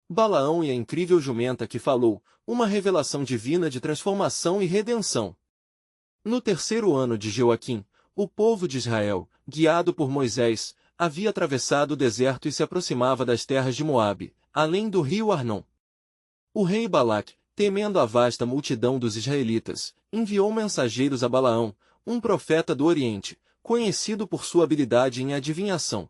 Balaão e a incrível jumenta que falou, uma revelação divina de transformação e redenção. No terceiro ano de Joaquim, o povo de Israel, guiado por Moisés, havia atravessado o deserto e se aproximava das terras de Moabe, além do rio Arnon. O rei Balaque, temendo a vasta multidão dos israelitas, enviou mensageiros a Balaão, um profeta do Oriente, conhecido por sua habilidade em adivinhação.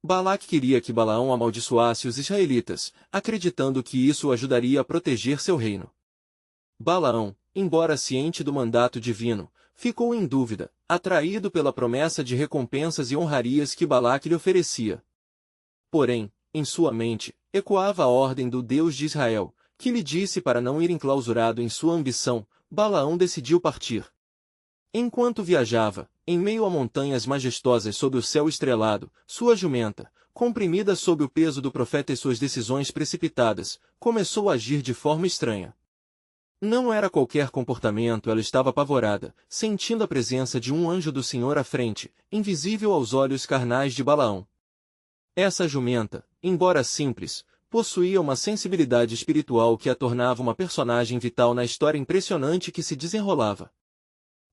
Balaque queria que Balaão amaldiçoasse os israelitas, acreditando que isso o ajudaria a proteger seu reino. Balaão, embora ciente do mandato divino, ficou em dúvida, atraído pela promessa de recompensas e honrarias que Balaque lhe oferecia. Porém, em sua mente, ecoava a ordem do Deus de Israel, que lhe disse para não ir enclausurado em sua ambição. Balaão decidiu partir. Enquanto viajava, em meio a montanhas majestosas sob o céu estrelado, sua jumenta, comprimida sob o peso do profeta e suas decisões precipitadas, começou a agir de forma estranha. Não era qualquer comportamento, ela estava apavorada, sentindo a presença de um anjo do Senhor à frente, invisível aos olhos carnais de Balaão. Essa jumenta, embora simples, possuía uma sensibilidade espiritual que a tornava uma personagem vital na história impressionante que se desenrolava.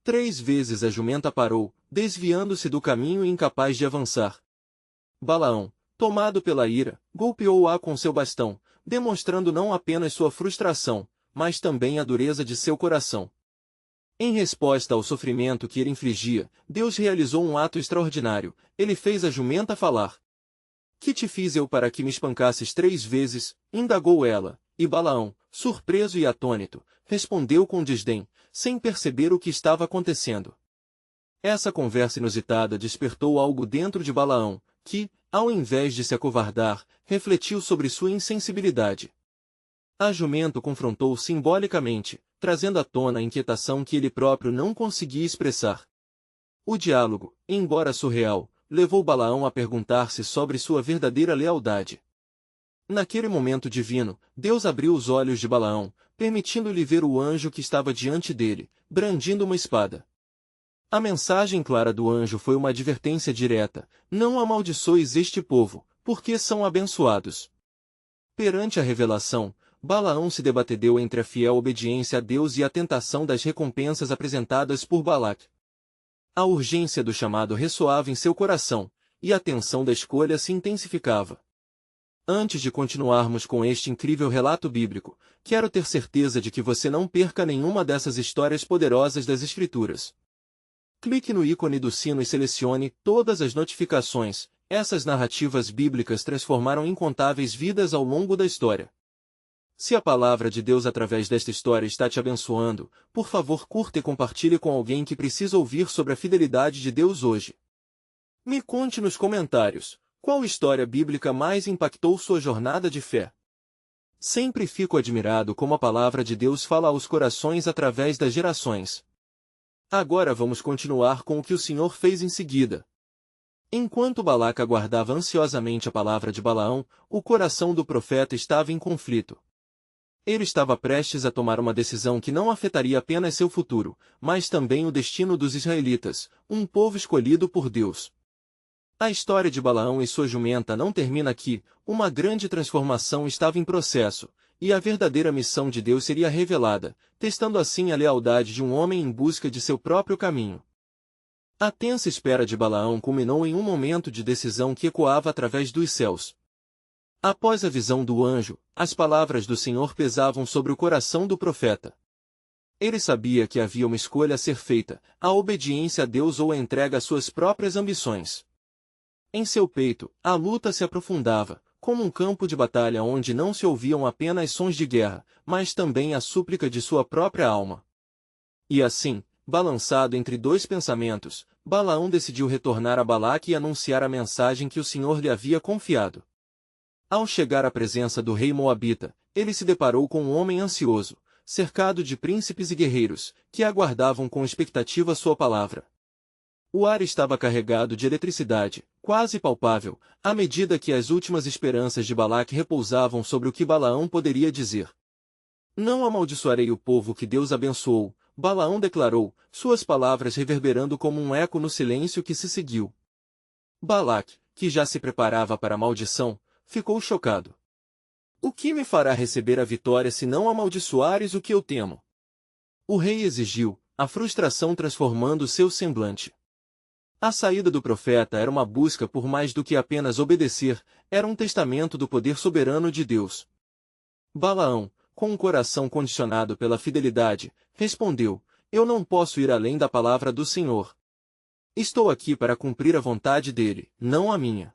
3 vezes a jumenta parou, desviando-se do caminho e incapaz de avançar. Balaão, tomado pela ira, golpeou-a com seu bastão, demonstrando não apenas sua frustração, mas também a dureza de seu coração. Em resposta ao sofrimento que ele infligia, Deus realizou um ato extraordinário. Ele fez a jumenta falar. Que te fiz eu para que me espancasses 3 vezes? Indagou ela, e Balaão, surpreso e atônito, respondeu com desdém, sem perceber o que estava acontecendo. Essa conversa inusitada despertou algo dentro de Balaão, que, ao invés de se acovardar, refletiu sobre sua insensibilidade. A jumenta o confrontou simbolicamente, trazendo à tona a inquietação que ele próprio não conseguia expressar. O diálogo, embora surreal, levou Balaão a perguntar-se sobre sua verdadeira lealdade. Naquele momento divino, Deus abriu os olhos de Balaão, permitindo-lhe ver o anjo que estava diante dele, brandindo uma espada. A mensagem clara do anjo foi uma advertência direta: não amaldiçoes este povo, porque são abençoados. Perante a revelação, Balaão se debateu entre a fiel obediência a Deus e a tentação das recompensas apresentadas por Balaque. A urgência do chamado ressoava em seu coração, e a tensão da escolha se intensificava. Antes de continuarmos com este incrível relato bíblico, quero ter certeza de que você não perca nenhuma dessas histórias poderosas das Escrituras. Clique no ícone do sino e selecione todas as notificações. Essas narrativas bíblicas transformaram incontáveis vidas ao longo da história. Se a palavra de Deus através desta história está te abençoando, por favor curta e compartilhe com alguém que precisa ouvir sobre a fidelidade de Deus hoje. Me conte nos comentários, qual história bíblica mais impactou sua jornada de fé? Sempre fico admirado como a palavra de Deus fala aos corações através das gerações. Agora vamos continuar com o que o Senhor fez em seguida. Enquanto Balaque aguardava ansiosamente a palavra de Balaão, o coração do profeta estava em conflito. Ele estava prestes a tomar uma decisão que não afetaria apenas seu futuro, mas também o destino dos israelitas, um povo escolhido por Deus. A história de Balaão e sua jumenta não termina aqui. Uma grande transformação estava em processo, e a verdadeira missão de Deus seria revelada, testando assim a lealdade de um homem em busca de seu próprio caminho. A tensa espera de Balaão culminou em um momento de decisão que ecoava através dos céus. Após a visão do anjo, as palavras do Senhor pesavam sobre o coração do profeta. Ele sabia que havia uma escolha a ser feita: a obediência a Deus ou a entrega às suas próprias ambições. Em seu peito, a luta se aprofundava, como um campo de batalha onde não se ouviam apenas sons de guerra, mas também a súplica de sua própria alma. E assim, balançado entre 2 pensamentos, Balaão decidiu retornar a Balaque e anunciar a mensagem que o Senhor lhe havia confiado. Ao chegar à presença do rei moabita, ele se deparou com um homem ansioso, cercado de príncipes e guerreiros, que aguardavam com expectativa sua palavra. O ar estava carregado de eletricidade, quase palpável, à medida que as últimas esperanças de Balaque repousavam sobre o que Balaão poderia dizer. Não amaldiçoarei o povo que Deus abençoou, Balaão declarou, suas palavras reverberando como um eco no silêncio que se seguiu. Balaque, que já se preparava para a maldição, ficou chocado. O que me fará receber a vitória se não amaldiçoares o que eu temo? O rei exigiu, a frustração transformando seu semblante. A saída do profeta era uma busca por mais do que apenas obedecer, era um testamento do poder soberano de Deus. Balaão, com um coração condicionado pela fidelidade, respondeu: Eu não posso ir além da palavra do Senhor. Estou aqui para cumprir a vontade dele, não a minha.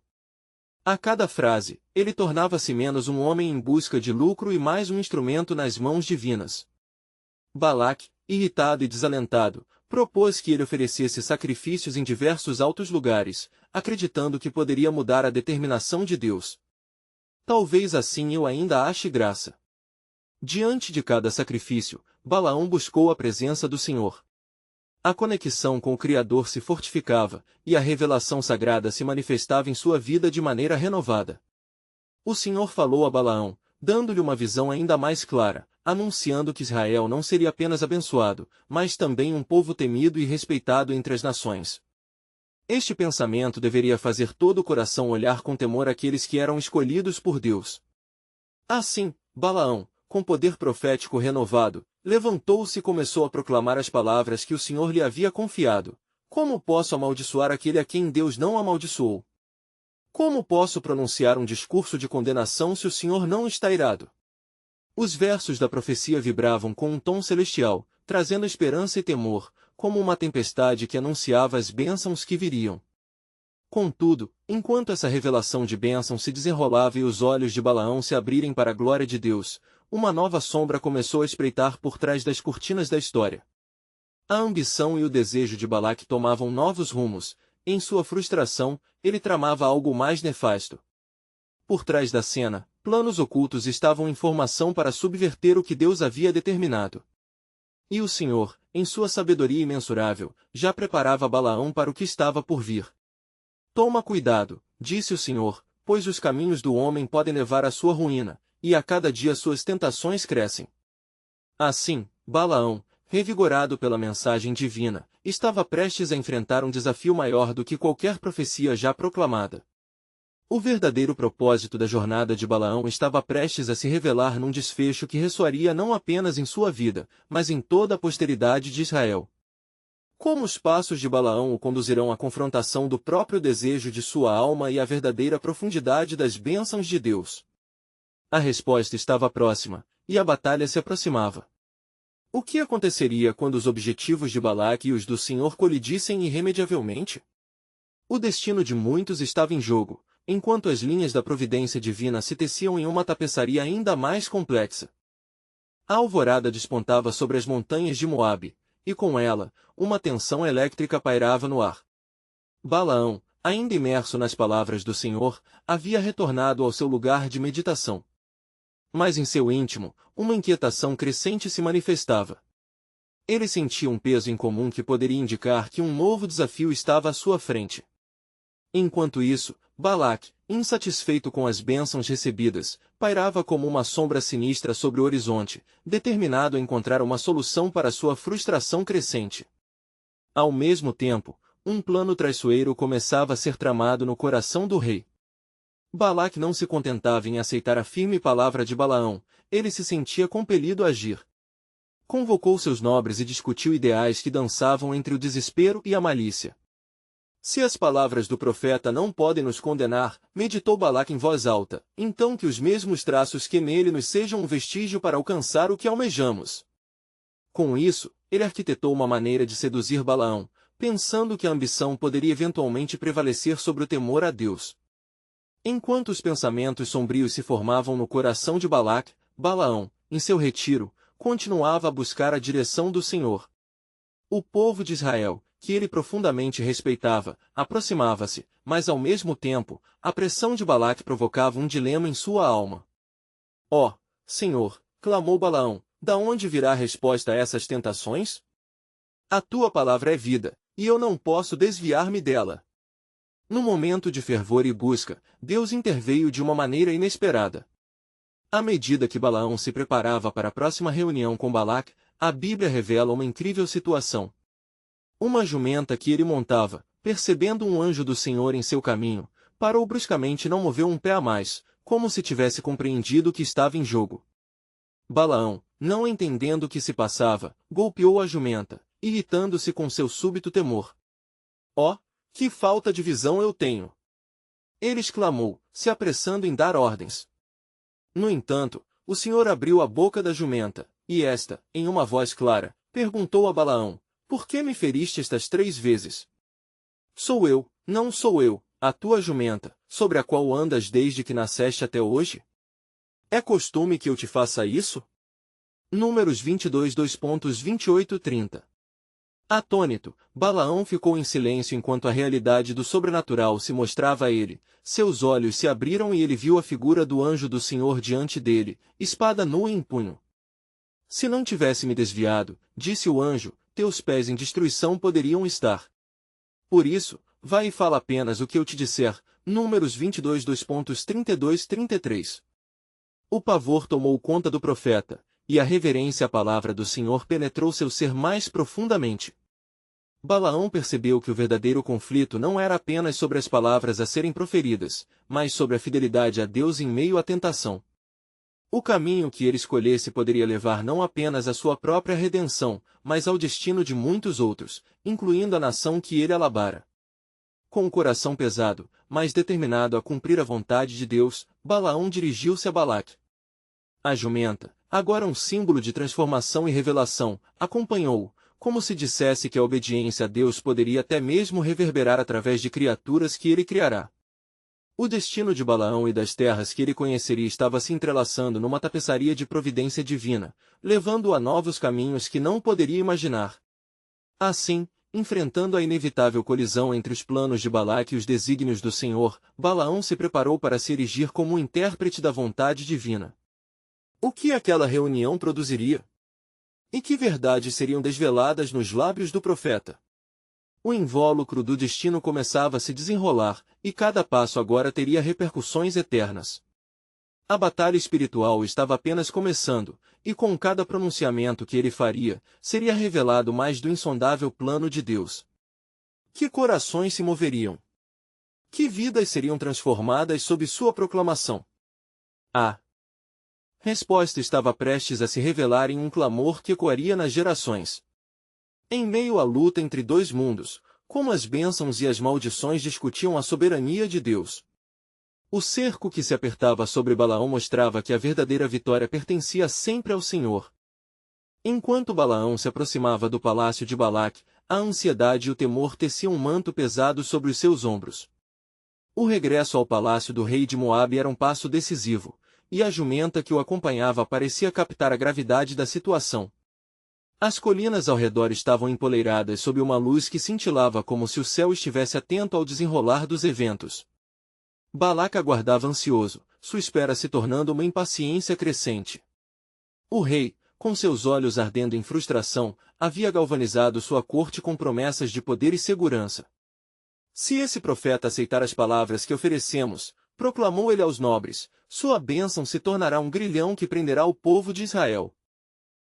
A cada frase, ele tornava-se menos um homem em busca de lucro e mais um instrumento nas mãos divinas. Balaque, irritado e desalentado, propôs que ele oferecesse sacrifícios em diversos altos lugares, acreditando que poderia mudar a determinação de Deus. Talvez assim eu ainda ache graça. Diante de cada sacrifício, Balaão buscou a presença do Senhor. A conexão com o Criador se fortificava, e a revelação sagrada se manifestava em sua vida de maneira renovada. O Senhor falou a Balaão, dando-lhe uma visão ainda mais clara, anunciando que Israel não seria apenas abençoado, mas também um povo temido e respeitado entre as nações. Este pensamento deveria fazer todo o coração olhar com temor aqueles que eram escolhidos por Deus. Assim, Balaão, com poder profético renovado, levantou-se e começou a proclamar as palavras que o Senhor lhe havia confiado. Como posso amaldiçoar aquele a quem Deus não amaldiçoou? Como posso pronunciar um discurso de condenação se o Senhor não está irado? Os versos da profecia vibravam com um tom celestial, trazendo esperança e temor, como uma tempestade que anunciava as bênçãos que viriam. Contudo, enquanto essa revelação de bênção se desenrolava e os olhos de Balaão se abrirem para a glória de Deus, uma nova sombra começou a espreitar por trás das cortinas da história. A ambição e o desejo de Balaque tomavam novos rumos. Em sua frustração, ele tramava algo mais nefasto. Por trás da cena, planos ocultos estavam em formação para subverter o que Deus havia determinado. E o Senhor, em sua sabedoria imensurável, já preparava Balaão para o que estava por vir. Toma cuidado, disse o Senhor, pois os caminhos do homem podem levar à sua ruína, e a cada dia suas tentações crescem. Assim, Balaão, revigorado pela mensagem divina, estava prestes a enfrentar um desafio maior do que qualquer profecia já proclamada. O verdadeiro propósito da jornada de Balaão estava prestes a se revelar num desfecho que ressoaria não apenas em sua vida, mas em toda a posteridade de Israel. Como os passos de Balaão o conduzirão à confrontação do próprio desejo de sua alma e à verdadeira profundidade das bênçãos de Deus? A resposta estava próxima, e a batalha se aproximava. O que aconteceria quando os objetivos de Balaque e os do Senhor colidissem irremediavelmente? O destino de muitos estava em jogo, enquanto as linhas da providência divina se teciam em uma tapeçaria ainda mais complexa. A alvorada despontava sobre as montanhas de Moabe, e com ela, uma tensão elétrica pairava no ar. Balaão, ainda imerso nas palavras do Senhor, havia retornado ao seu lugar de meditação. Mas em seu íntimo, uma inquietação crescente se manifestava. Ele sentia um peso incomum que poderia indicar que um novo desafio estava à sua frente. Enquanto isso, Balaque, insatisfeito com as bênçãos recebidas, pairava como uma sombra sinistra sobre o horizonte, determinado a encontrar uma solução para sua frustração crescente. Ao mesmo tempo, um plano traiçoeiro começava a ser tramado no coração do rei. Balaque não se contentava em aceitar a firme palavra de Balaão, ele se sentia compelido a agir. Convocou seus nobres e discutiu ideais que dançavam entre o desespero e a malícia. Se as palavras do profeta não podem nos condenar, meditou Balaque em voz alta, então que os mesmos traços que nele nos sejam um vestígio para alcançar o que almejamos. Com isso, ele arquitetou uma maneira de seduzir Balaão, pensando que a ambição poderia eventualmente prevalecer sobre o temor a Deus. Enquanto os pensamentos sombrios se formavam no coração de Balaque, Balaão, em seu retiro, continuava a buscar a direção do Senhor. O povo de Israel, que ele profundamente respeitava, aproximava-se, mas ao mesmo tempo, a pressão de Balaque provocava um dilema em sua alma. Ó, Senhor, clamou Balaão, da onde virá a resposta a essas tentações? A tua palavra é vida, e eu não posso desviar-me dela. No momento de fervor e busca, Deus interveio de uma maneira inesperada. À medida que Balaão se preparava para a próxima reunião com Balaque, a Bíblia revela uma incrível situação. Uma jumenta que ele montava, percebendo um anjo do Senhor em seu caminho, parou bruscamente e não moveu um pé a mais, como se tivesse compreendido o que estava em jogo. Balaão, não entendendo o que se passava, golpeou a jumenta, irritando-se com seu súbito temor. Oh, que falta de visão eu tenho! Ele exclamou, se apressando em dar ordens. No entanto, o Senhor abriu a boca da jumenta, e esta, em uma voz clara, perguntou a Balaão, por que me feriste estas 3 vezes? Sou eu, não sou eu, a tua jumenta, sobre a qual andas desde que nasceste até hoje? É costume que eu te faça isso? Números 22 2.28-30. Atônito, Balaão ficou em silêncio enquanto a realidade do sobrenatural se mostrava a ele. Seus olhos se abriram e ele viu a figura do anjo do Senhor diante dele, espada nua em punho. Se não tivesse me desviado, disse o anjo, teus pés em destruição poderiam estar. Por isso, vai e fala apenas o que eu te disser. Números 22 2.32-33. O pavor tomou conta do profeta, e a reverência à palavra do Senhor penetrou seu ser mais profundamente. Balaão percebeu que o verdadeiro conflito não era apenas sobre as palavras a serem proferidas, mas sobre a fidelidade a Deus em meio à tentação. O caminho que ele escolhesse poderia levar não apenas à sua própria redenção, mas ao destino de muitos outros, incluindo a nação que ele alabara. Com o coração pesado, mas determinado a cumprir a vontade de Deus, Balaão dirigiu-se a Balaque. A jumenta, agora um símbolo de transformação e revelação, acompanhou-o, como se dissesse que a obediência a Deus poderia até mesmo reverberar através de criaturas que ele criará. O destino de Balaão e das terras que ele conheceria estava se entrelaçando numa tapeçaria de providência divina, levando-o a novos caminhos que não poderia imaginar. Assim, enfrentando a inevitável colisão entre os planos de Balaque e os desígnios do Senhor, Balaão se preparou para se erigir como um intérprete da vontade divina. O que aquela reunião produziria? E que verdades seriam desveladas nos lábios do profeta? O invólucro do destino começava a se desenrolar, e cada passo agora teria repercussões eternas. A batalha espiritual estava apenas começando, e com cada pronunciamento que ele faria, seria revelado mais do insondável plano de Deus. Que corações se moveriam? Que vidas seriam transformadas sob sua proclamação? A resposta estava prestes a se revelar em um clamor que ecoaria nas gerações. Em meio à luta entre 2 mundos, como as bênçãos e as maldições discutiam a soberania de Deus. O cerco que se apertava sobre Balaão mostrava que a verdadeira vitória pertencia sempre ao Senhor. Enquanto Balaão se aproximava do palácio de Balaque, a ansiedade e o temor teciam um manto pesado sobre os seus ombros. O regresso ao palácio do rei de Moabe era um passo decisivo, e a jumenta que o acompanhava parecia captar a gravidade da situação. As colinas ao redor estavam empoleiradas sob uma luz que cintilava como se o céu estivesse atento ao desenrolar dos eventos. Balaque aguardava ansioso, sua espera se tornando uma impaciência crescente. O rei, com seus olhos ardendo em frustração, havia galvanizado sua corte com promessas de poder e segurança. Se esse profeta aceitar as palavras que oferecemos, proclamou ele aos nobres, sua bênção se tornará um grilhão que prenderá o povo de Israel.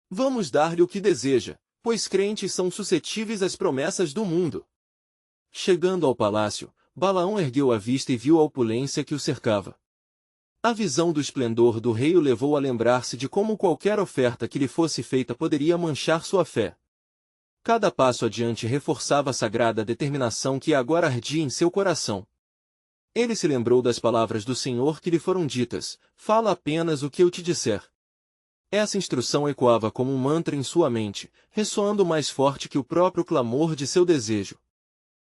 Vamos dar-lhe o que deseja, pois crentes são suscetíveis às promessas do mundo. Chegando ao palácio, Balaão ergueu a vista e viu a opulência que o cercava. A visão do esplendor do rei o levou a lembrar-se de como qualquer oferta que lhe fosse feita poderia manchar sua fé. Cada passo adiante reforçava a sagrada determinação que agora ardia em seu coração. Ele se lembrou das palavras do Senhor que lhe foram ditas, fala apenas o que eu te disser. Essa instrução ecoava como um mantra em sua mente, ressoando mais forte que o próprio clamor de seu desejo.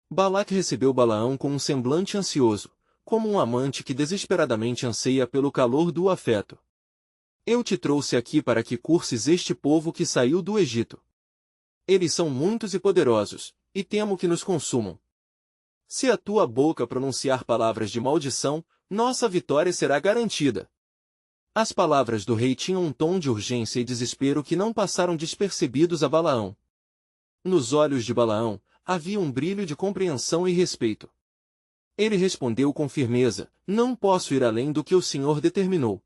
Balaque recebeu Balaão com um semblante ansioso, como um amante que desesperadamente anseia pelo calor do afeto. Eu te trouxe aqui para que curses este povo que saiu do Egito. Eles são muitos e poderosos, e temo que nos consumam. Se a tua boca pronunciar palavras de maldição, nossa vitória será garantida. As palavras do rei tinham um tom de urgência e desespero que não passaram despercebidos a Balaão. Nos olhos de Balaão, havia um brilho de compreensão e respeito. Ele respondeu com firmeza, não posso ir além do que o Senhor determinou.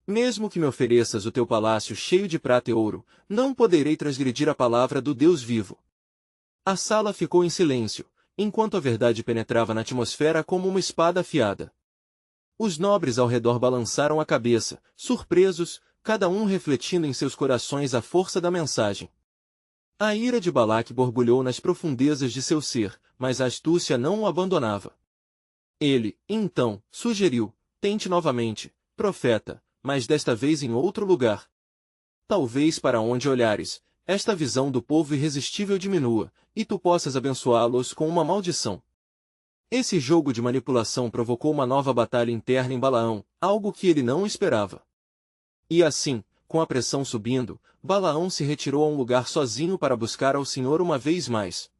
Mesmo que me ofereças o teu palácio cheio de prata e ouro, não poderei transgredir a palavra do Deus vivo. A sala ficou em silêncio, enquanto a verdade penetrava na atmosfera como uma espada afiada. Os nobres ao redor balançaram a cabeça, surpresos, cada um refletindo em seus corações a força da mensagem. A ira de Balaque borbulhou nas profundezas de seu ser, mas a astúcia não o abandonava. Ele, então, sugeriu: tente novamente, profeta, mas desta vez em outro lugar. Talvez para onde olhares, esta visão do povo irresistível diminua, e tu possas abençoá-los com uma maldição. Esse jogo de manipulação provocou uma nova batalha interna em Balaão, algo que ele não esperava. E assim, com a pressão subindo, Balaão se retirou a um lugar sozinho para buscar ao Senhor uma vez mais.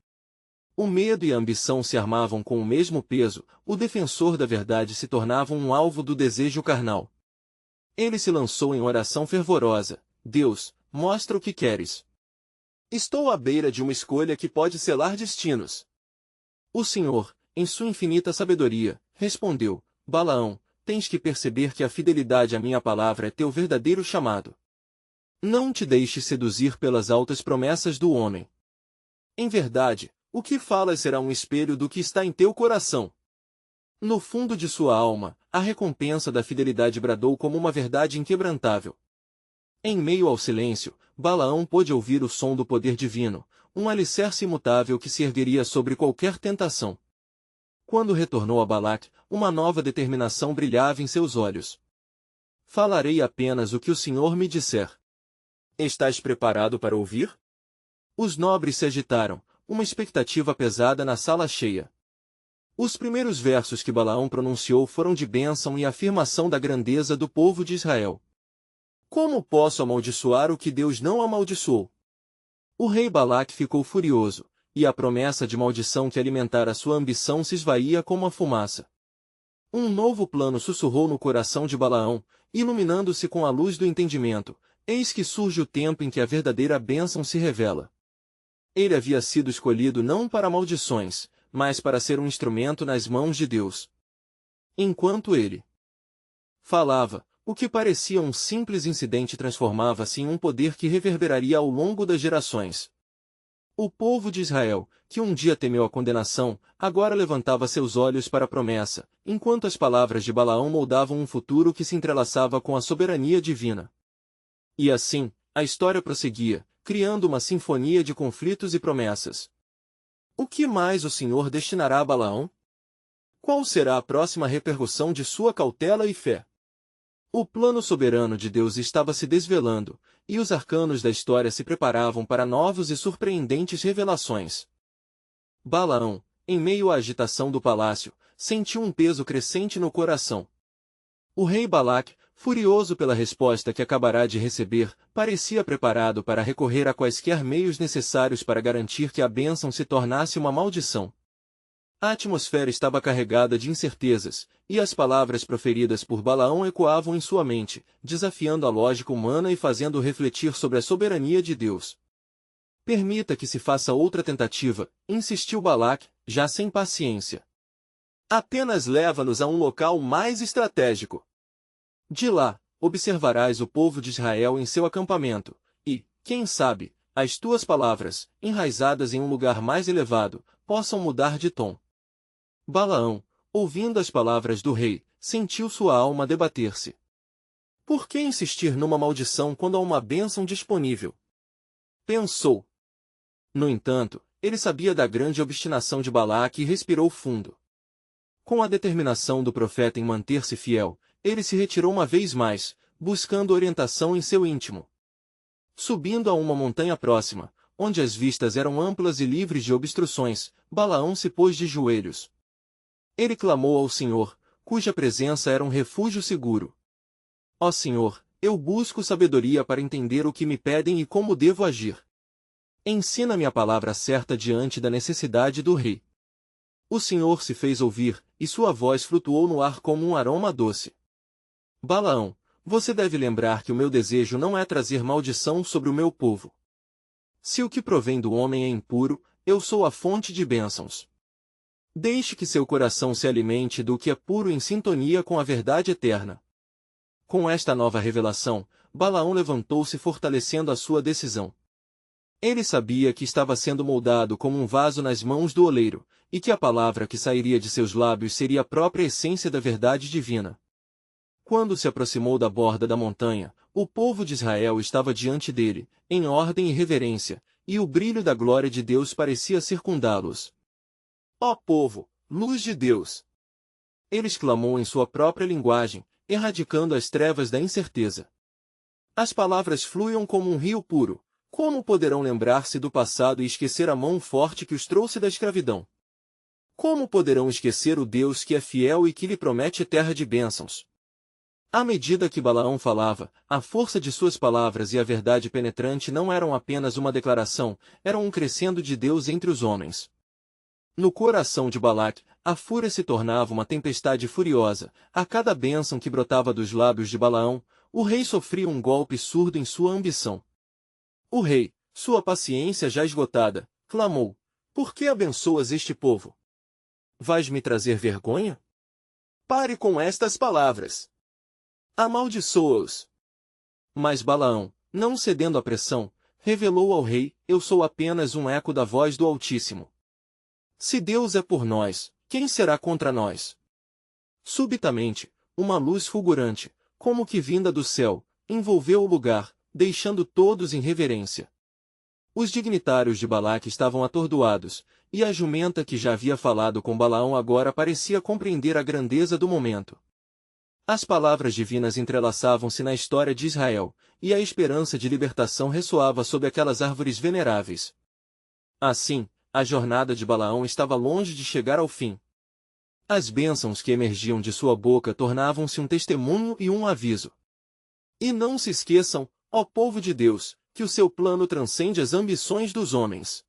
O medo e a ambição se armavam com o mesmo peso, o defensor da verdade se tornava um alvo do desejo carnal. Ele se lançou em oração fervorosa: Deus, mostra o que queres. Estou à beira de uma escolha que pode selar destinos. O Senhor, em sua infinita sabedoria, respondeu: Balaão, tens que perceber que a fidelidade à minha palavra é teu verdadeiro chamado. Não te deixes seduzir pelas altas promessas do homem. Em verdade, o que falas será um espelho do que está em teu coração. No fundo de sua alma, a recompensa da fidelidade bradou como uma verdade inquebrantável. Em meio ao silêncio, Balaão pôde ouvir o som do poder divino, um alicerce imutável que se ergueria sobre qualquer tentação. Quando retornou a Balaque, uma nova determinação brilhava em seus olhos. Falarei apenas o que o Senhor me disser. Estás preparado para ouvir? Os nobres se agitaram, uma expectativa pesada na sala cheia. Os primeiros versos que Balaão pronunciou foram de bênção e afirmação da grandeza do povo de Israel. Como posso amaldiçoar o que Deus não amaldiçoou? O rei Balaque ficou furioso, e a promessa de maldição que alimentara sua ambição se esvaía como a fumaça. Um novo plano sussurrou no coração de Balaão, iluminando-se com a luz do entendimento: eis que surge o tempo em que a verdadeira bênção se revela. Ele havia sido escolhido não para maldições, mas para ser um instrumento nas mãos de Deus. Enquanto ele falava, o que parecia um simples incidente transformava-se em um poder que reverberaria ao longo das gerações. O povo de Israel, que um dia temeu a condenação, agora levantava seus olhos para a promessa, enquanto as palavras de Balaão moldavam um futuro que se entrelaçava com a soberania divina. E assim, a história prosseguia, criando uma sinfonia de conflitos e promessas. O que mais o Senhor destinará a Balaão? Qual será a próxima repercussão de sua cautela e fé? O plano soberano de Deus estava se desvelando, e os arcanos da história se preparavam para novos e surpreendentes revelações. Balaão, em meio à agitação do palácio, sentiu um peso crescente no coração. O rei Balaque, furioso pela resposta que acabará de receber, parecia preparado para recorrer a quaisquer meios necessários para garantir que a bênção se tornasse uma maldição. A atmosfera estava carregada de incertezas, e as palavras proferidas por Balaão ecoavam em sua mente, desafiando a lógica humana e fazendo refletir sobre a soberania de Deus. Permita que se faça outra tentativa, insistiu Balaque, já sem paciência. Apenas leva-nos a um local mais estratégico. De lá, observarás o povo de Israel em seu acampamento, e, quem sabe, as tuas palavras, enraizadas em um lugar mais elevado, possam mudar de tom. Balaão, ouvindo as palavras do rei, sentiu sua alma debater-se. Por que insistir numa maldição quando há uma bênção disponível? Pensou. No entanto, ele sabia da grande obstinação de Balaque e respirou fundo. Com a determinação do profeta em manter-se fiel, ele se retirou uma vez mais, buscando orientação em seu íntimo. Subindo a uma montanha próxima, onde as vistas eram amplas e livres de obstruções, Balaão se pôs de joelhos. Ele clamou ao Senhor, cuja presença era um refúgio seguro. Ó Senhor, eu busco sabedoria para entender o que me pedem e como devo agir. Ensina-me a palavra certa diante da necessidade do rei. O Senhor se fez ouvir, e sua voz flutuou no ar como um aroma doce. Balaão, você deve lembrar que o meu desejo não é trazer maldição sobre o meu povo. Se o que provém do homem é impuro, eu sou a fonte de bênçãos. Deixe que seu coração se alimente do que é puro em sintonia com a verdade eterna. Com esta nova revelação, Balaão levantou-se fortalecendo a sua decisão. Ele sabia que estava sendo moldado como um vaso nas mãos do oleiro, e que a palavra que sairia de seus lábios seria a própria essência da verdade divina. Quando se aproximou da borda da montanha, o povo de Israel estava diante dele, em ordem e reverência, e o brilho da glória de Deus parecia circundá-los. Ó povo, luz de Deus! Ele exclamou em sua própria linguagem, erradicando as trevas da incerteza. As palavras fluem como um rio puro. Como poderão lembrar-se do passado e esquecer a mão forte que os trouxe da escravidão? Como poderão esquecer o Deus que é fiel e que lhe promete terra de bênçãos? À medida que Balaão falava, a força de suas palavras e a verdade penetrante não eram apenas uma declaração, eram um crescendo de Deus entre os homens. No coração de Balaque, a fúria se tornava uma tempestade furiosa. A cada bênção que brotava dos lábios de Balaão, o rei sofria um golpe surdo em sua ambição. O rei, sua paciência já esgotada, clamou: Por que abençoas este povo? Vais me trazer vergonha? Pare com estas palavras. Amaldiçoa-os. Mas Balaão, não cedendo à pressão, revelou ao rei: Eu sou apenas um eco da voz do Altíssimo. Se Deus é por nós, quem será contra nós? Subitamente, uma luz fulgurante, como que vinda do céu, envolveu o lugar, deixando todos em reverência. Os dignitários de Balaque estavam atordoados, e a jumenta que já havia falado com Balaão agora parecia compreender a grandeza do momento. As palavras divinas entrelaçavam-se na história de Israel, e a esperança de libertação ressoava sob aquelas árvores veneráveis. Assim, a jornada de Balaão estava longe de chegar ao fim. As bênçãos que emergiam de sua boca tornavam-se um testemunho e um aviso. E não se esqueçam, ó povo de Deus, que o seu plano transcende as ambições dos homens.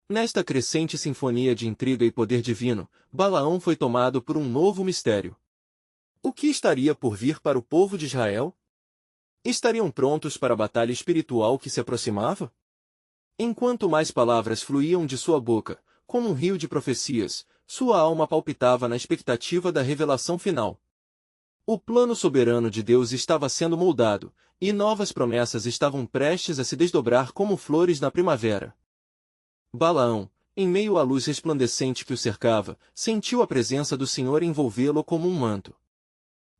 Nesta crescente sinfonia de intriga e poder divino, Balaão foi tomado por um novo mistério. O que estaria por vir para o povo de Israel? Estariam prontos para a batalha espiritual que se aproximava? Enquanto mais palavras fluíam de sua boca, como um rio de profecias, sua alma palpitava na expectativa da revelação final. O plano soberano de Deus estava sendo moldado, e novas promessas estavam prestes a se desdobrar como flores na primavera. Balaão, em meio à luz resplandecente que o cercava, sentiu a presença do Senhor envolvê-lo como um manto.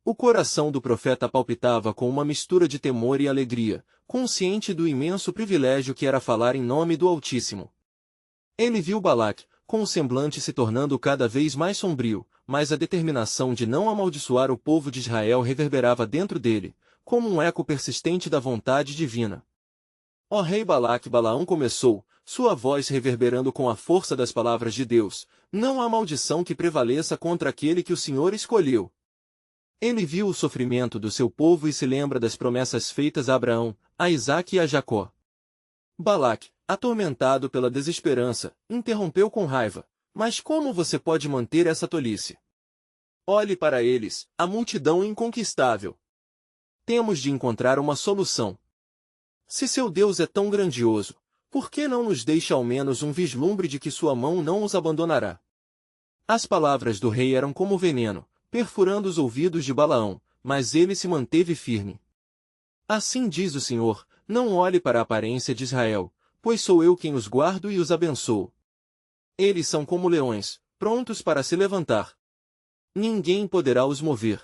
O coração do profeta palpitava com uma mistura de temor e alegria, consciente do imenso privilégio que era falar em nome do Altíssimo. Ele viu Balaque, com o semblante se tornando cada vez mais sombrio, mas a determinação de não amaldiçoar o povo de Israel reverberava dentro dele, como um eco persistente da vontade divina. Ó rei Balaque, Balaão começou, sua voz reverberando com a força das palavras de Deus: Não há maldição que prevaleça contra aquele que o Senhor escolheu. Ele viu o sofrimento do seu povo e se lembra das promessas feitas a Abraão, a Isaque e a Jacó. Balaque, atormentado pela desesperança, interrompeu com raiva: Mas como você pode manter essa tolice? Olhe para eles, a multidão inconquistável. Temos de encontrar uma solução. Se seu Deus é tão grandioso, por que não nos deixa ao menos um vislumbre de que sua mão não os abandonará? As palavras do rei eram como veneno, perfurando os ouvidos de Balaão, mas ele se manteve firme. Assim diz o Senhor: Não olhe para a aparência de Israel, pois sou eu quem os guardo e os abençoo. Eles são como leões, prontos para se levantar. Ninguém poderá os mover.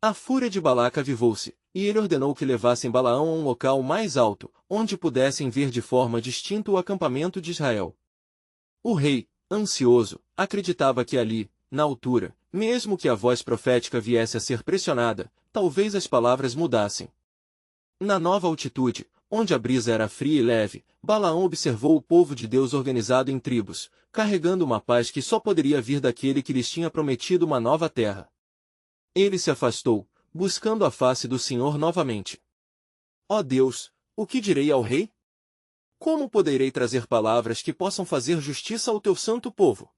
A fúria de Balaque avivou-se, e ele ordenou que levassem Balaão a um local mais alto, onde pudessem ver de forma distinta o acampamento de Israel. O rei, ansioso, acreditava que ali, na altura, mesmo que a voz profética viesse a ser pressionada, talvez as palavras mudassem. Na nova altitude, onde a brisa era fria e leve, Balaão observou o povo de Deus organizado em tribos, carregando uma paz que só poderia vir daquele que lhes tinha prometido uma nova terra. Ele se afastou, buscando a face do Senhor novamente. Ó Deus, o que direi ao rei? Como poderei trazer palavras que possam fazer justiça ao teu santo povo?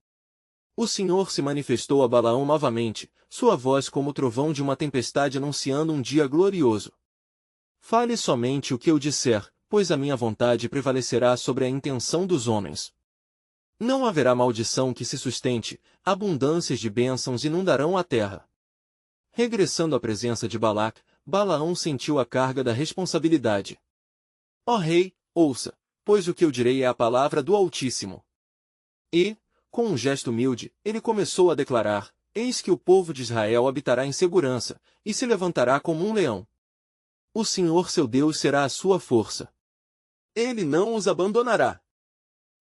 O Senhor se manifestou a Balaão novamente, sua voz como o trovão de uma tempestade anunciando um dia glorioso. Fale somente o que eu disser, pois a minha vontade prevalecerá sobre a intenção dos homens. Não haverá maldição que se sustente, abundâncias de bênçãos inundarão a terra. Regressando à presença de Balaque, Balaão sentiu a carga da responsabilidade. Ó rei, ouça, pois o que eu direi é a palavra do Altíssimo. E, com um gesto humilde, ele começou a declarar: eis que o povo de Israel habitará em segurança, e se levantará como um leão. O Senhor seu Deus será a sua força. Ele não os abandonará.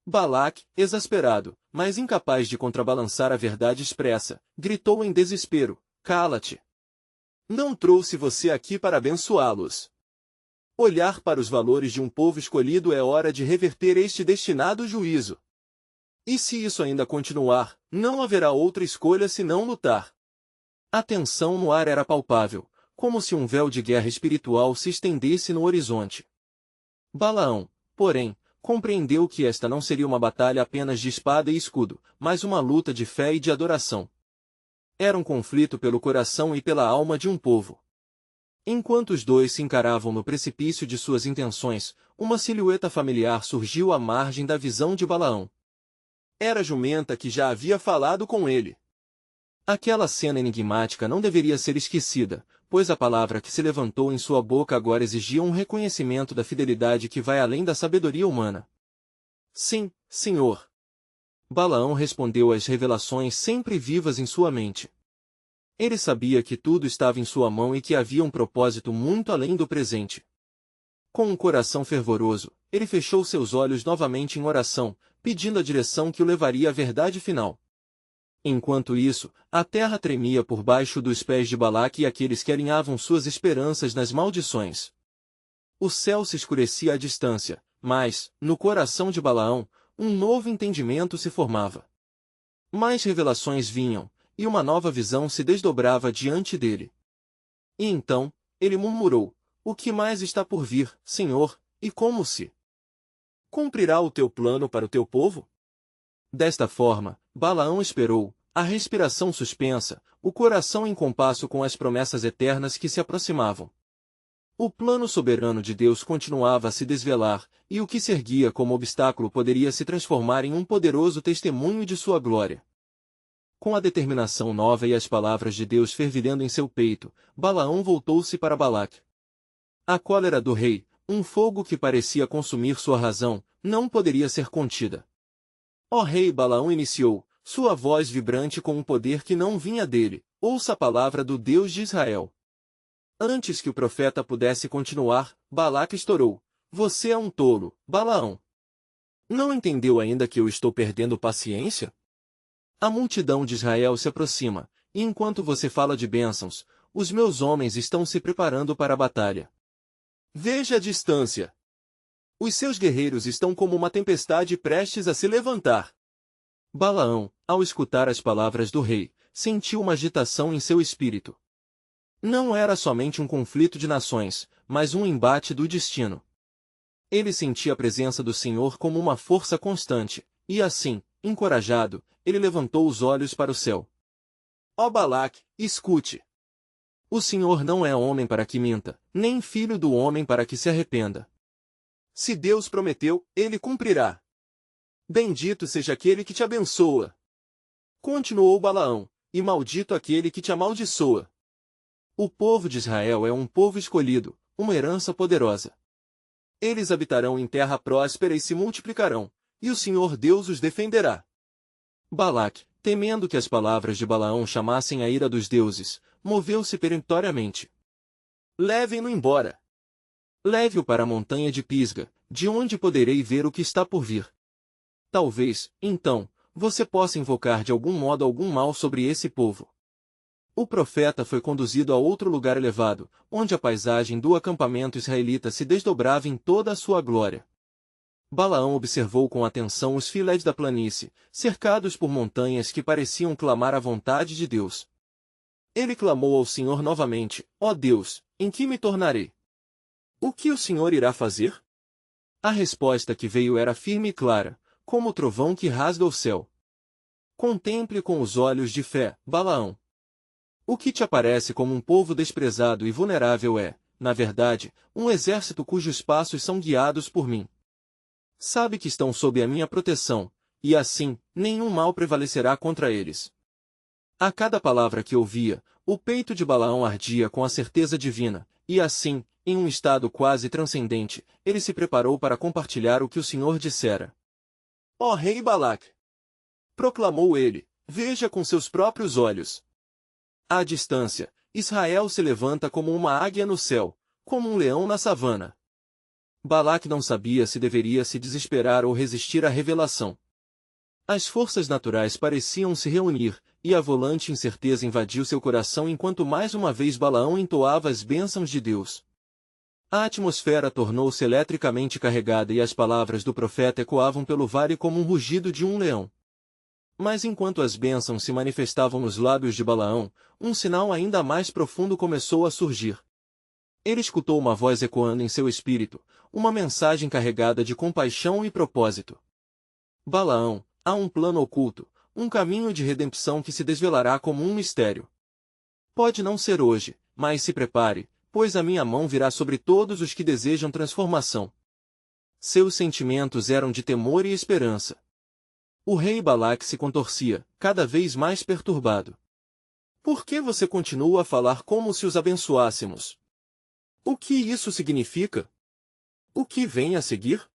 Balaque, exasperado, mas incapaz de contrabalançar a verdade expressa, gritou em desespero: Cala-te! Não trouxe você aqui para abençoá-los. Olhar para os valores de um povo escolhido é hora de reverter este destinado juízo. E se isso ainda continuar, não haverá outra escolha senão lutar. A tensão no ar era palpável, como se um véu de guerra espiritual se estendesse no horizonte. Balaão, porém, compreendeu que esta não seria uma batalha apenas de espada e escudo, mas uma luta de fé e de adoração. Era um conflito pelo coração e pela alma de um povo. Enquanto os dois se encaravam no precipício de suas intenções, uma silhueta familiar surgiu à margem da visão de Balaão. Era a jumenta que já havia falado com ele. Aquela cena enigmática não deveria ser esquecida, pois a palavra que se levantou em sua boca agora exigia um reconhecimento da fidelidade que vai além da sabedoria humana. Sim, Senhor. Balaão respondeu às revelações sempre vivas em sua mente. Ele sabia que tudo estava em sua mão e que havia um propósito muito além do presente. Com um coração fervoroso, ele fechou seus olhos novamente em oração, pedindo a direção que o levaria à verdade final. Enquanto isso, a terra tremia por baixo dos pés de Balaque e aqueles que alinhavam suas esperanças nas maldições. O céu se escurecia à distância, mas, no coração de Balaão, um novo entendimento se formava. Mais revelações vinham, e uma nova visão se desdobrava diante dele. E então, ele murmurou: O que mais está por vir, Senhor, e como se cumprirá o teu plano para o teu povo? Desta forma, Balaão esperou, a respiração suspensa, o coração em compasso com as promessas eternas que se aproximavam. O plano soberano de Deus continuava a se desvelar, e o que se erguia como obstáculo poderia se transformar em um poderoso testemunho de sua glória. Com a determinação nova e as palavras de Deus fervilhando em seu peito, Balaão voltou-se para Balaque. A cólera do rei, um fogo que parecia consumir sua razão, não poderia ser contida. Ó rei, Balaão iniciou, sua voz vibrante com um poder que não vinha dele: ouça a palavra do Deus de Israel. Antes que o profeta pudesse continuar, Balaque estourou: Você é um tolo, Balaão. Não entendeu ainda que eu estou perdendo paciência? A multidão de Israel se aproxima, e enquanto você fala de bênçãos, os meus homens estão se preparando para a batalha. Veja a distância. Os seus guerreiros estão como uma tempestade prestes a se levantar. Balaão, ao escutar as palavras do rei, sentiu uma agitação em seu espírito. Não era somente um conflito de nações, mas um embate do destino. Ele sentia a presença do Senhor como uma força constante, e assim, encorajado, ele levantou os olhos para o céu. Ó Balaque, escute! O Senhor não é homem para que minta, nem filho do homem para que se arrependa. Se Deus prometeu, ele cumprirá. Bendito seja aquele que te abençoa. Continuou Balaão, e maldito aquele que te amaldiçoa. O povo de Israel é um povo escolhido, uma herança poderosa. Eles habitarão em terra próspera e se multiplicarão, e o Senhor Deus os defenderá. Balaque, temendo que as palavras de Balaão chamassem a ira dos deuses, moveu-se peremptoriamente. Levem-no embora. Leve-o para a montanha de Pisga, de onde poderei ver o que está por vir. Talvez, então, você possa invocar de algum modo algum mal sobre esse povo. O profeta foi conduzido a outro lugar elevado, onde a paisagem do acampamento israelita se desdobrava em toda a sua glória. Balaão observou com atenção os filés da planície, cercados por montanhas que pareciam clamar a vontade de Deus. Ele clamou ao Senhor novamente: Ó Deus, em que me tornarei? O que o Senhor irá fazer? A resposta que veio era firme e clara, como o trovão que rasga o céu. Contemple com os olhos de fé, Balaão. O que te aparece como um povo desprezado e vulnerável é, na verdade, um exército cujos passos são guiados por mim. Sabe que estão sob a minha proteção, e assim, nenhum mal prevalecerá contra eles. A cada palavra que ouvia, o peito de Balaão ardia com a certeza divina, e assim, em um estado quase transcendente, ele se preparou para compartilhar o que o Senhor dissera. Ó rei Balaque! Proclamou ele, Veja com seus próprios olhos. À distância, Israel se levanta como uma águia no céu, como um leão na savana. Balaque não sabia se deveria se desesperar ou resistir à revelação. As forças naturais pareciam se reunir, e a volante incerteza invadiu seu coração enquanto mais uma vez Balaão entoava as bênçãos de Deus. A atmosfera tornou-se eletricamente carregada e as palavras do profeta ecoavam pelo vale como um rugido de um leão. Mas enquanto as bênçãos se manifestavam nos lábios de Balaão, um sinal ainda mais profundo começou a surgir. Ele escutou uma voz ecoando em seu espírito, uma mensagem carregada de compaixão e propósito. Balaão, há um plano oculto, um caminho de redenção que se desvelará como um mistério. Pode não ser hoje, mas se prepare, pois a minha mão virá sobre todos os que desejam transformação. Seus sentimentos eram de temor e esperança. O rei Balaque se contorcia, cada vez mais perturbado. Por que você continua a falar como se os abençoássemos? O que isso significa? O que vem a seguir?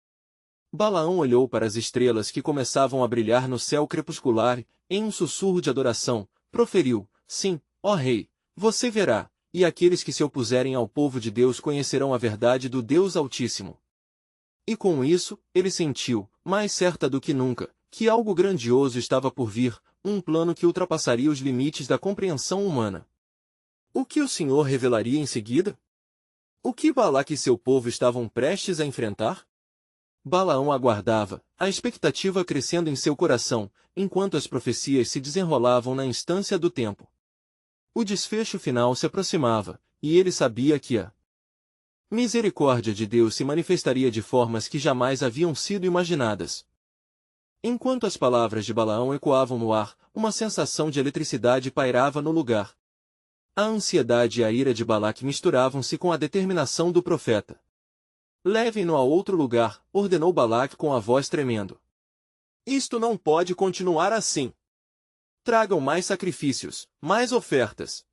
Balaão olhou para as estrelas que começavam a brilhar no céu crepuscular, e, em um sussurro de adoração, proferiu: Sim, ó rei, você verá, e aqueles que se opuserem ao povo de Deus conhecerão a verdade do Deus Altíssimo. E com isso, ele sentiu, mais certa do que nunca, que algo grandioso estava por vir, um plano que ultrapassaria os limites da compreensão humana. O que o Senhor revelaria em seguida? O que Balaque e seu povo estavam prestes a enfrentar? Balaão aguardava, a expectativa crescendo em seu coração, enquanto as profecias se desenrolavam na instância do tempo. O desfecho final se aproximava, e ele sabia que a misericórdia de Deus se manifestaria de formas que jamais haviam sido imaginadas. Enquanto as palavras de Balaão ecoavam no ar, uma sensação de eletricidade pairava no lugar. A ansiedade e a ira de Balaque misturavam-se com a determinação do profeta. Levem-no a outro lugar, ordenou Balaque com a voz tremendo. Isto não pode continuar assim. Tragam mais sacrifícios, mais ofertas.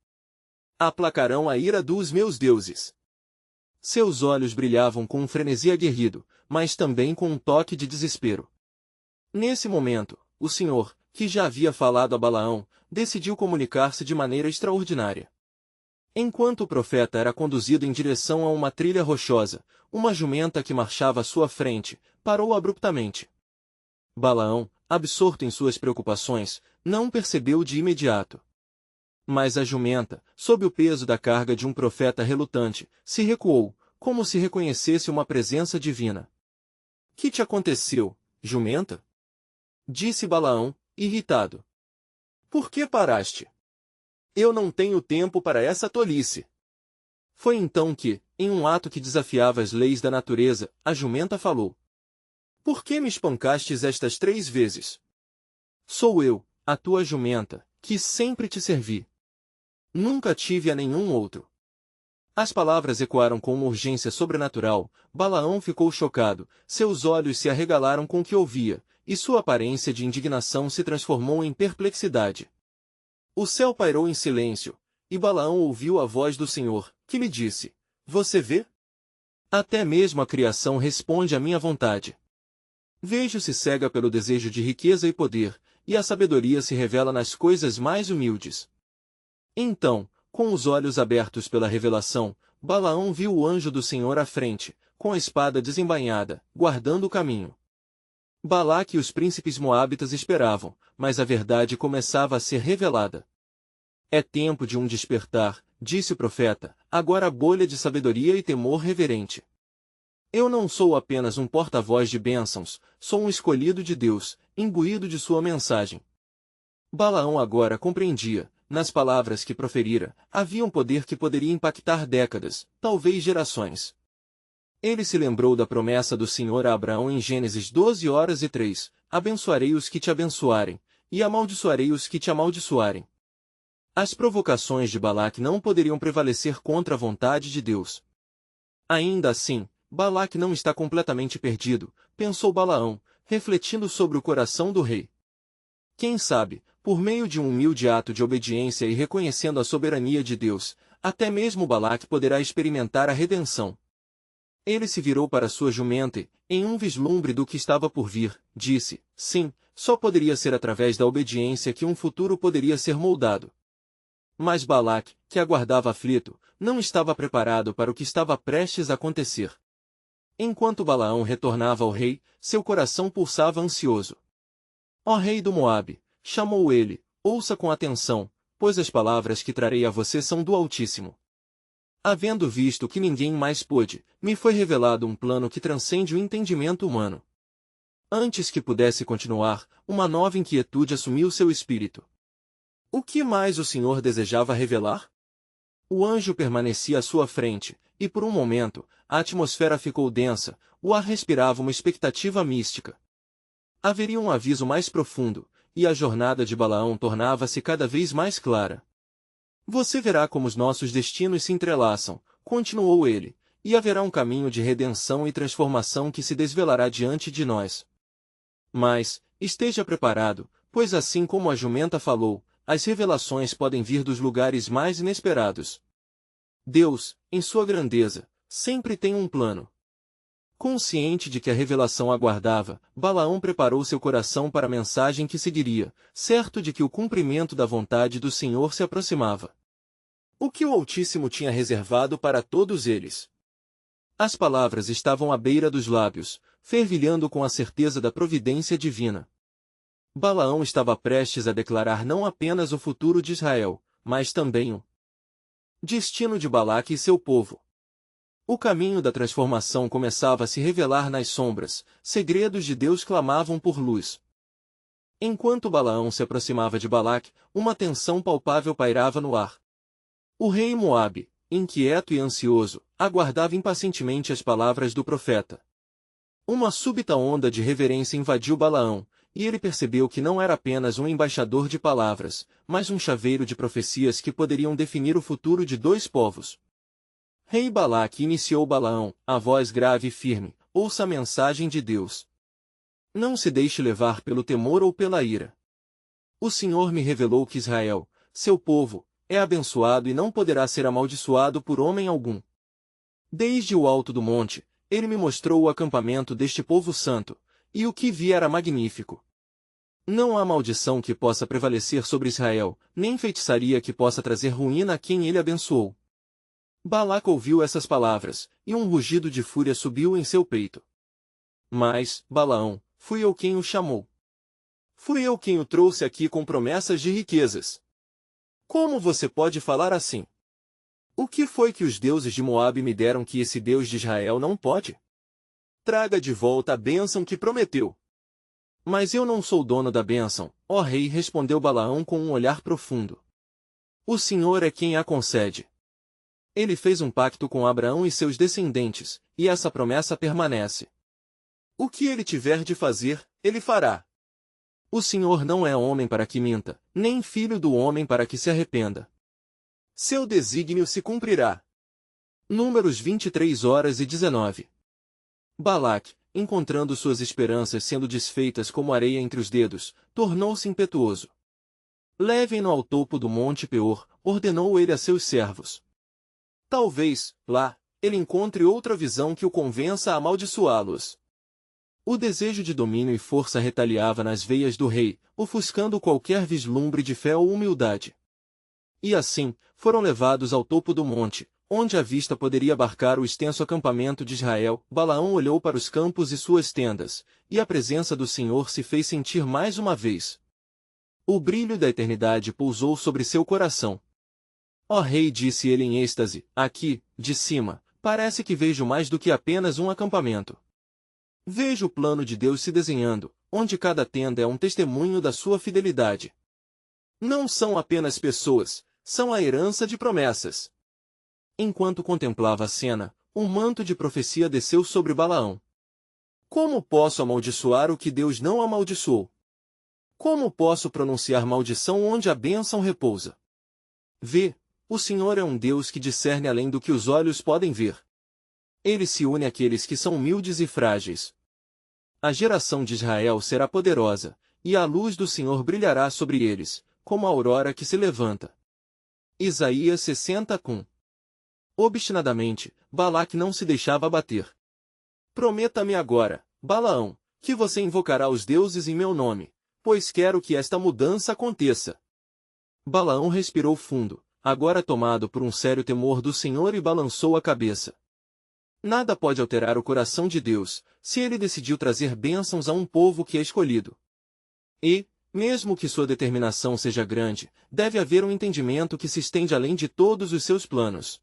Aplacarão a ira dos meus deuses. Seus olhos brilhavam com um frenesi aguerrido, mas também com um toque de desespero. Nesse momento, o Senhor, que já havia falado a Balaão, decidiu comunicar-se de maneira extraordinária. Enquanto o profeta era conduzido em direção a uma trilha rochosa, uma jumenta que marchava à sua frente, parou abruptamente. Balaão, absorto em suas preocupações, não percebeu de imediato. Mas a jumenta, sob o peso da carga de um profeta relutante, se recuou, como se reconhecesse uma presença divina. Que te aconteceu, jumenta? Disse Balaão, irritado. Por que paraste? Eu não tenho tempo para essa tolice. Foi então que, em um ato que desafiava as leis da natureza, a jumenta falou. Por que me espancastes estas 3 vezes? Sou eu, a tua jumenta, que sempre te servi. Nunca tive a nenhum outro. As palavras ecoaram com uma urgência sobrenatural. Balaão ficou chocado, seus olhos se arregalaram com o que ouvia, e sua aparência de indignação se transformou em perplexidade. O céu pairou em silêncio, e Balaão ouviu a voz do Senhor, que lhe disse: Você vê? Até mesmo a criação responde à minha vontade. Vejo-se cega pelo desejo de riqueza e poder, e a sabedoria se revela nas coisas mais humildes. Então, com os olhos abertos pela revelação, Balaão viu o anjo do Senhor à frente, com a espada desembainhada, guardando o caminho. Balaque e os príncipes moabitas esperavam, mas a verdade começava a ser revelada. É tempo de um despertar, disse o profeta, agora bolha de sabedoria e temor reverente. Eu não sou apenas um porta-voz de bênçãos, sou um escolhido de Deus, imbuído de sua mensagem. Balaão agora compreendia, nas palavras que proferira, havia um poder que poderia impactar décadas, talvez gerações. Ele se lembrou da promessa do Senhor a Abraão em Gênesis 12:3, abençoarei os que te abençoarem, e amaldiçoarei os que te amaldiçoarem. As provocações de Balaque não poderiam prevalecer contra a vontade de Deus. Ainda assim, Balaque não está completamente perdido, pensou Balaão, refletindo sobre o coração do rei. Quem sabe, por meio de um humilde ato de obediência e reconhecendo a soberania de Deus, até mesmo Balaque poderá experimentar a redenção. Ele se virou para sua jumenta e, em um vislumbre do que estava por vir, disse: Sim, só poderia ser através da obediência que um futuro poderia ser moldado. Mas Balaque, que aguardava aflito, não estava preparado para o que estava prestes a acontecer. Enquanto Balaão retornava ao rei, seu coração pulsava ansioso. Ó rei do Moabe, chamou ele, ouça com atenção, pois as palavras que trarei a você são do Altíssimo. Havendo visto que ninguém mais pôde, me foi revelado um plano que transcende o entendimento humano. Antes que pudesse continuar, uma nova inquietude assumiu seu espírito. O que mais o Senhor desejava revelar? O anjo permanecia à sua frente, e por um momento, a atmosfera ficou densa, o ar respirava uma expectativa mística. Haveria um aviso mais profundo, e a jornada de Balaão tornava-se cada vez mais clara. Você verá como os nossos destinos se entrelaçam, continuou ele, e haverá um caminho de redenção e transformação que se desvelará diante de nós. Mas, esteja preparado, pois assim como a jumenta falou, as revelações podem vir dos lugares mais inesperados. Deus, em sua grandeza, sempre tem um plano. Consciente de que a revelação aguardava, Balaão preparou seu coração para a mensagem que seguiria, certo de que o cumprimento da vontade do Senhor se aproximava. O que o Altíssimo tinha reservado para todos eles? As palavras estavam à beira dos lábios, fervilhando com a certeza da providência divina. Balaão estava prestes a declarar não apenas o futuro de Israel, mas também o destino de Balaque e seu povo. O caminho da transformação começava a se revelar nas sombras, segredos de Deus clamavam por luz. Enquanto Balaão se aproximava de Balaque, uma tensão palpável pairava no ar. O rei Moabe, inquieto e ansioso, aguardava impacientemente as palavras do profeta. Uma súbita onda de reverência invadiu Balaão, e ele percebeu que não era apenas um embaixador de palavras, mas um chaveiro de profecias que poderiam definir o futuro de dois povos. Rei Balaque iniciou Balaão, a voz grave e firme, ouça a mensagem de Deus. Não se deixe levar pelo temor ou pela ira. O Senhor me revelou que Israel, seu povo, é abençoado e não poderá ser amaldiçoado por homem algum. Desde o alto do monte, ele me mostrou o acampamento deste povo santo, e o que vi era magnífico. Não há maldição que possa prevalecer sobre Israel, nem feitiçaria que possa trazer ruína a quem ele abençoou. Balaque ouviu essas palavras, e um rugido de fúria subiu em seu peito. Mas, Balaão, fui eu quem o chamou. Fui eu quem o trouxe aqui com promessas de riquezas. Como você pode falar assim? O que foi que os deuses de Moabe me deram que esse Deus de Israel não pode? Traga de volta a bênção que prometeu. Mas eu não sou dono da bênção, ó rei, respondeu Balaão com um olhar profundo. O Senhor é quem a concede. Ele fez um pacto com Abraão e seus descendentes, e essa promessa permanece. O que ele tiver de fazer, ele fará. O Senhor não é homem para que minta, nem filho do homem para que se arrependa. Seu desígnio se cumprirá. Números 23:19. Balaque, encontrando suas esperanças sendo desfeitas como areia entre os dedos, tornou-se impetuoso. Levem-no ao topo do monte Peor, ordenou ele a seus servos. Talvez, lá, ele encontre outra visão que o convença a amaldiçoá-los. O desejo de domínio e força retaliava nas veias do rei, ofuscando qualquer vislumbre de fé ou humildade. E assim, foram levados ao topo do monte, onde a vista poderia abarcar o extenso acampamento de Israel. Balaão olhou para os campos e suas tendas, e a presença do Senhor se fez sentir mais uma vez. O brilho da eternidade pousou sobre seu coração. Ó rei, disse ele em êxtase, aqui, de cima, parece que vejo mais do que apenas um acampamento. Vejo o plano de Deus se desenhando, onde cada tenda é um testemunho da sua fidelidade. Não são apenas pessoas, são a herança de promessas. Enquanto contemplava a cena, um manto de profecia desceu sobre Balaão. Como posso amaldiçoar o que Deus não amaldiçoou? Como posso pronunciar maldição onde a bênção repousa? Vê, o Senhor é um Deus que discerne além do que os olhos podem ver. Ele se une àqueles que são humildes e frágeis. A geração de Israel será poderosa, e a luz do Senhor brilhará sobre eles, como a aurora que se levanta. Isaías 60:1. Obstinadamente, Balaque não se deixava abater. Prometa-me agora, Balaão, que você invocará os deuses em meu nome, pois quero que esta mudança aconteça. Balaão respirou fundo, agora tomado por um sério temor do Senhor, e balançou a cabeça. Nada pode alterar o coração de Deus, se ele decidiu trazer bênçãos a um povo que é escolhido. E, mesmo que sua determinação seja grande, deve haver um entendimento que se estende além de todos os seus planos.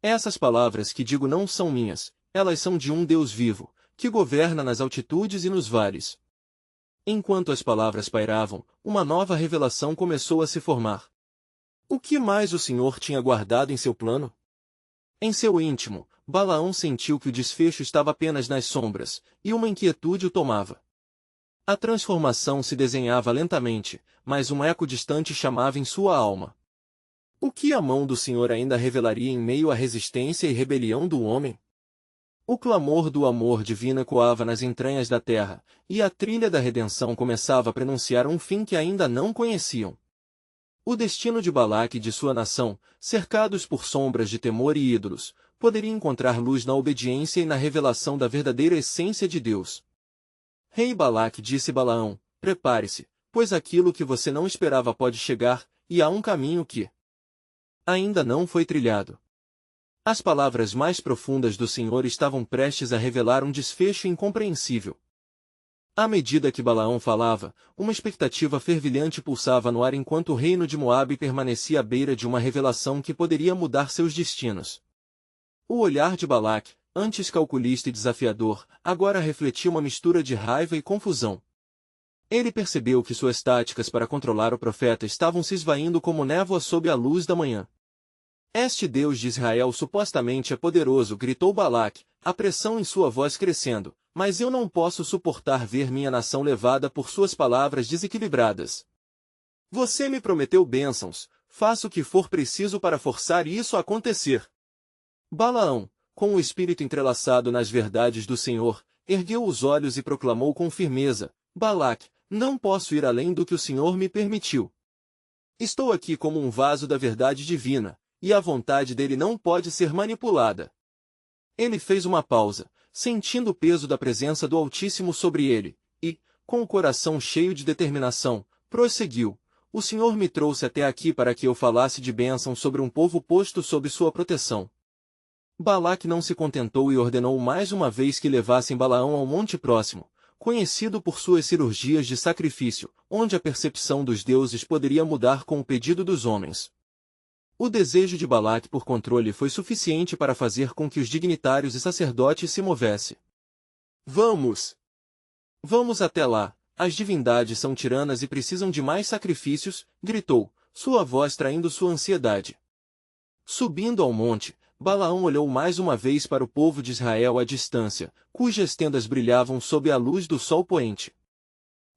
Essas palavras que digo não são minhas, elas são de um Deus vivo, que governa nas altitudes e nos vales. Enquanto as palavras pairavam, uma nova revelação começou a se formar. O que mais o Senhor tinha guardado em seu plano? Em seu íntimo, Balaão sentiu que o desfecho estava apenas nas sombras, e uma inquietude o tomava. A transformação se desenhava lentamente, mas um eco distante chamava em sua alma. O que a mão do Senhor ainda revelaria em meio à resistência e rebelião do homem? O clamor do amor divino ecoava nas entranhas da terra, e a trilha da redenção começava a prenunciar um fim que ainda não conheciam. O destino de Balaque e de sua nação, cercados por sombras de temor e ídolos, poderia encontrar luz na obediência e na revelação da verdadeira essência de Deus. Rei Balaque, disse Balaão, prepare-se, pois aquilo que você não esperava pode chegar, e há um caminho que ainda não foi trilhado. As palavras mais profundas do Senhor estavam prestes a revelar um desfecho incompreensível. À medida que Balaão falava, uma expectativa fervilhante pulsava no ar enquanto o reino de Moabe permanecia à beira de uma revelação que poderia mudar seus destinos. O olhar de Balaque, antes calculista e desafiador, agora refletia uma mistura de raiva e confusão. Ele percebeu que suas táticas para controlar o profeta estavam se esvaindo como névoa sob a luz da manhã. Este Deus de Israel supostamente é poderoso, gritou Balaque, a pressão em sua voz crescendo, mas eu não posso suportar ver minha nação levada por suas palavras desequilibradas. Você me prometeu bênçãos, faça o que for preciso para forçar isso a acontecer. Balaão, com o espírito entrelaçado nas verdades do Senhor, ergueu os olhos e proclamou com firmeza, Balaque, não posso ir além do que o Senhor me permitiu. Estou aqui como um vaso da verdade divina, e a vontade dele não pode ser manipulada. Ele fez uma pausa, sentindo o peso da presença do Altíssimo sobre ele, e, com o coração cheio de determinação, prosseguiu, o Senhor me trouxe até aqui para que eu falasse de bênção sobre um povo posto sob sua proteção. Balaque não se contentou e ordenou mais uma vez que levassem Balaão ao monte próximo, conhecido por suas cirurgias de sacrifício, onde a percepção dos deuses poderia mudar com o pedido dos homens. O desejo de Balaque por controle foi suficiente para fazer com que os dignitários e sacerdotes se movessem. Vamos! Vamos até lá, as divindades são tiranas e precisam de mais sacrifícios, gritou, sua voz traindo sua ansiedade. Subindo ao monte, Balaão olhou mais uma vez para o povo de Israel à distância, cujas tendas brilhavam sob a luz do sol poente.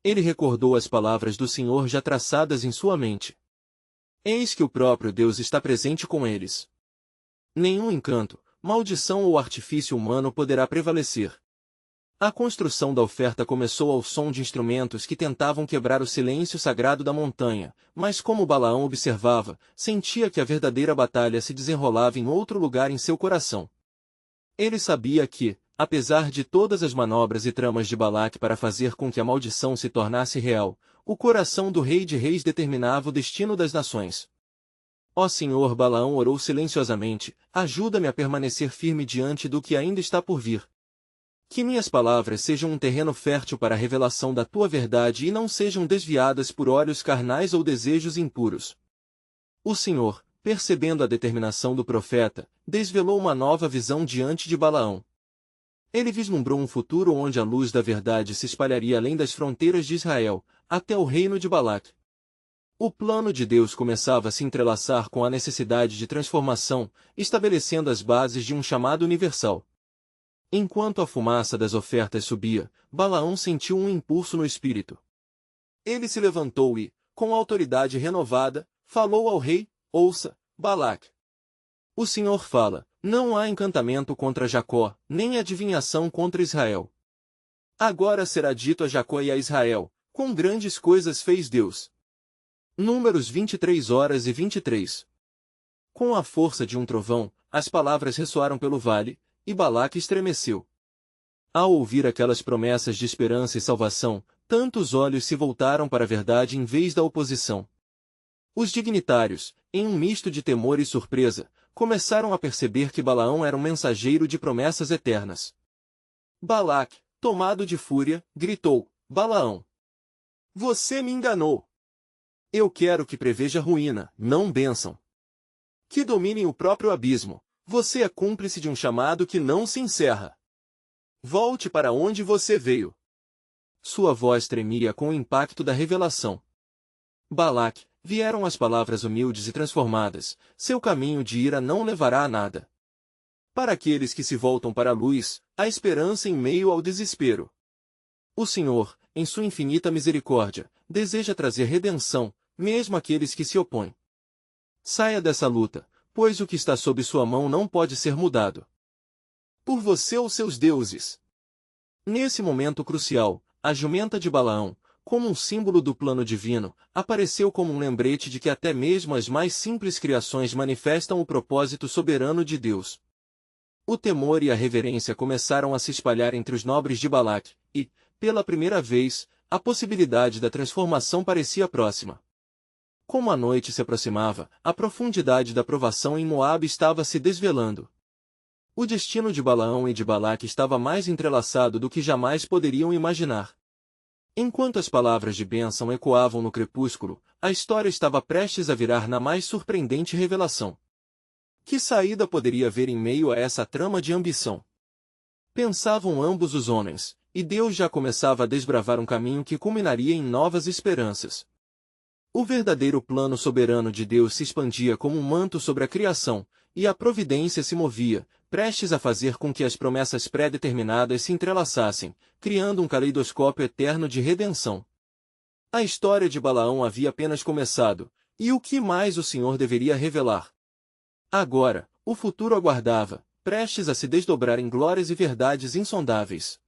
Ele recordou as palavras do Senhor já traçadas em sua mente. Eis que o próprio Deus está presente com eles. Nenhum encanto, maldição ou artifício humano poderá prevalecer. A construção da oferta começou ao som de instrumentos que tentavam quebrar o silêncio sagrado da montanha, mas como Balaão observava, sentia que a verdadeira batalha se desenrolava em outro lugar em seu coração. Ele sabia que, apesar de todas as manobras e tramas de Balaque para fazer com que a maldição se tornasse real, o coração do Rei de Reis determinava o destino das nações. Ó Senhor, Balaão orou silenciosamente, ajuda-me a permanecer firme diante do que ainda está por vir. Que minhas palavras sejam um terreno fértil para a revelação da tua verdade e não sejam desviadas por olhos carnais ou desejos impuros. O Senhor, percebendo a determinação do profeta, desvelou uma nova visão diante de Balaão. Ele vislumbrou um futuro onde a luz da verdade se espalharia além das fronteiras de Israel, até o reino de Balaque. O plano de Deus começava a se entrelaçar com a necessidade de transformação, estabelecendo as bases de um chamado universal. Enquanto a fumaça das ofertas subia, Balaão sentiu um impulso no espírito. Ele se levantou e, com autoridade renovada, falou ao rei, ouça, Balaque. O Senhor fala, não há encantamento contra Jacó, nem adivinhação contra Israel. Agora será dito a Jacó e a Israel, quão grandes coisas fez Deus. Números 23:23. Com a força de um trovão, as palavras ressoaram pelo vale, e Balaque estremeceu. Ao ouvir aquelas promessas de esperança e salvação, Tantos olhos se voltaram para a verdade em vez da oposição. Os dignitários, em um misto de temor e surpresa, começaram a perceber que Balaão era um mensageiro de promessas eternas. Balaque, tomado de fúria, gritou: Balaão! Você me enganou! Eu quero que preveja ruína, não bênção. Que dominem o próprio abismo. Você é cúmplice de um chamado que não se encerra. Volte para onde você veio. Sua voz tremia com o impacto da revelação. Balaque, vieram as palavras humildes e transformadas, seu caminho de ira não levará a nada. Para aqueles que se voltam para a luz, há esperança em meio ao desespero. O Senhor, em sua infinita misericórdia, deseja trazer redenção, mesmo àqueles que se opõem. Saia dessa luta, pois o que está sob sua mão não pode ser mudado. Por você ou seus deuses. Nesse momento crucial, a jumenta de Balaão, como um símbolo do plano divino, apareceu como um lembrete de que até mesmo as mais simples criações manifestam o propósito soberano de Deus. O temor e a reverência começaram a se espalhar entre os nobres de Balaque, e, pela primeira vez, a possibilidade da transformação parecia próxima. Como a noite se aproximava, a profundidade da provação em Moabe estava se desvelando. O destino de Balaão e de Balaque estava mais entrelaçado do que jamais poderiam imaginar. Enquanto as palavras de bênção ecoavam no crepúsculo, a história estava prestes a virar na mais surpreendente revelação. Que saída poderia haver em meio a essa trama de ambição? Pensavam ambos os homens, e Deus já começava a desbravar um caminho que culminaria em novas esperanças. O verdadeiro plano soberano de Deus se expandia como um manto sobre a criação, e a providência se movia, prestes a fazer com que as promessas pré-determinadas se entrelaçassem, criando um caleidoscópio eterno de redenção. A história de Balaão havia apenas começado, e o que mais o Senhor deveria revelar? Agora, o futuro aguardava, prestes a se desdobrar em glórias e verdades insondáveis.